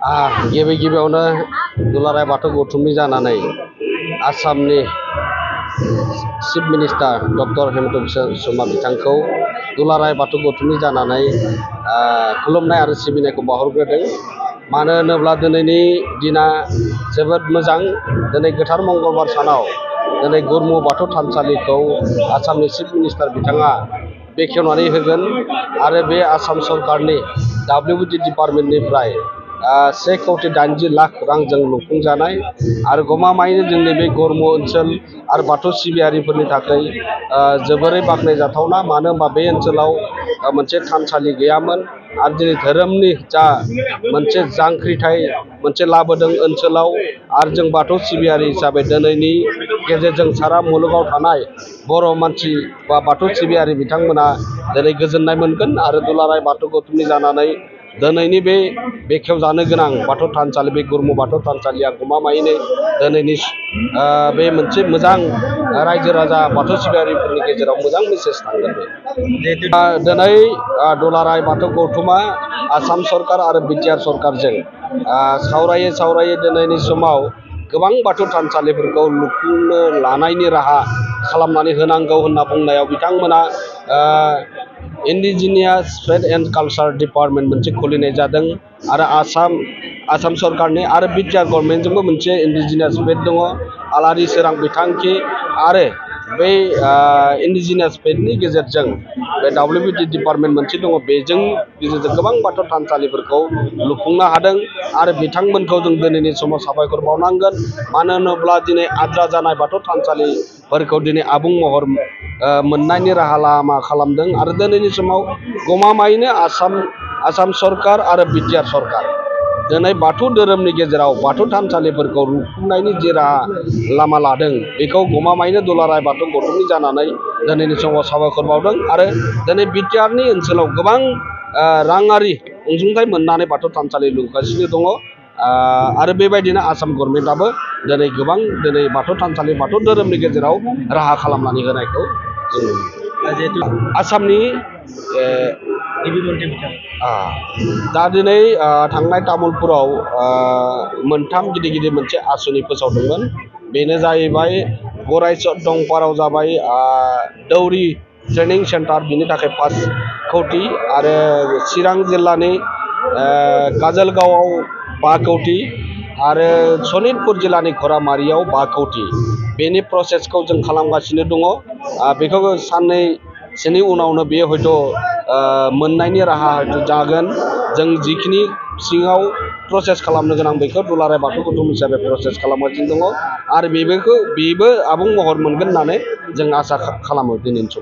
गिबि गिबियावनो दुलाराय बाथौ गौथुमनि जानानै आसामनि chief minister doctor Hemant Biswa Sharma बिथांखौ दुलाराय बाथौ गौथुमनि जानानै खुलुमनाय आरो सिबिनायखौ बावहरग्रोदों। मानो होनोब्ला दिनैनि दिना जोबोद मोजां। दिनै गोथार मंगलबार सानाव दिनै गुरमु बाथौ थानसालिखौ आसामनि चिफ मिनिस्टार बिथाङा बेखेवनानै होगोन आरो बे आसाम सरकारनि WBD डिपार्टमेन्टनिफ्राय 1,80,00,000 रांजों लुफुंजानाय आरो गमामायैनो जोंनि बे गुरमु ओनसोल आरो बाथौ सिबियारिफोरनि थाखाय जोबोरै बाख्नायजाथावना। मानो होनबा बे ओनसोलाव मोनसे थानसालि गैयामोन आरो दिनै धोरोमनि जा मोनसे जांख्रिथाय मोनसे लाबोदों ओनसोलाव आरो जों बाथौ सिबियारि हिसाबै दिनैनि गेजेरजों सारा मुलुगाव थानाय बर' मानसि बा बाथौ सिबियारि बिथांमोना दिनै गोजोननाय मोनगोन आरो दुलाराय बाथौ गौथुमनि जानानै दिनैनि बे बेखेवजानो गोनां बाथौ थानसालि बे गुरमु बाथौ थानसालिया गमामायैनो दिनैनि बे मोनसे मोजां रायजो राजा बाथौ सिबियारिफोरनि गेजेराव मोजां मेसेज थांगोन। दिनै दुलाराय बाथौ गौथुमा आसाम सरकार आरो बिटिआर सरकारजों सावरायै दिनैनि समाव गोबां बाथौ थानसालिफोरखौ लुफुंनो लानायनि राहा खालामनानै होनांगौ होनना बुंनायाव बिथांमोना indigenous estate and culture department मोनसे खुलिनाय जादों आरो आसाम सरकारनि आरो बिटिआर गभर्नमेन्टजोंबो मोनसे इन्डिजिनियास स्टेट दङ आलारि सोरां बिथांखि आरो बै इन्डिजिनियास स्टेटनि गेजेरजों बे WBD डिपार्टमेन्ट मोनसे दङ बेजों गेजेरजों गोबां बाथौ थानसालिफोरखौ लुफुंनो हादों आरो बिथांमोनखौ जों दिनैनि समाव साबायखर बावनांगोन। मानो होनोब्ला दिनै आद्रा जानाय बाथौ थानसालिफोरखौ दिनै आबुं महर मोननायनि राहा लामा खालामदों आरो दिनैनि समाव गमामायैनो आसाम सरकार आरो बिटिआर सरकार दिनै बाथौ धोरोमनि गेजेराव बाथौ थानसालिफोरखौ लुफुंनायनि जे राहा लामा लादों बेखौ गमामायैनो दुलाराय बाथौ गौथुमनि जानानै दिनैनि समाव साबायखर बावदों आरो दिनै बिटिआरनि ओनसोलाव गोबां राङारि अनसुंथाइ मोननानै बाथौ थानसालि लुगासिनो दङ आरो बेबायदिनो आसाम गभर्नमेन्टआबो दिनै गोबां बाथौ थानसालि बाथौ धोरोमनि गेजेराव राहा खालामनानै होनायखौ जों जिहेतु आसामनि दा दिनै थांनाय तामुलपुराव मोनथाम गिदिर मोनसे आसनि फोसावदोंमोन। बेनो जाहैबाय गरायसर दंपाराव जाबाय दौरि ट्रेनिं सेन्टार बिनि थाखाय 5 कौटि आरो चिरां जिल्लानि काजलगावआव 5 कौटि आरो सनितपुर जिल्लानि घरामारियाव 5 कौटि बेनि प्रसेसखौ जों खालामगासिनो दङ। बेखौ साननैसोनि उनावनो बेयो हयथ' मोननायनि राहा जागोन। जों जिखिनि सिङाव प्रसेस खालामनो गोनां बेखौ दुलाराय बाथौ गौथुम हिसाबै प्रसेस खालामगासिनो दङ आरो बेबो आबुं महर मोनगोन होननानै जों आसा खालामो दिनैनि समाव।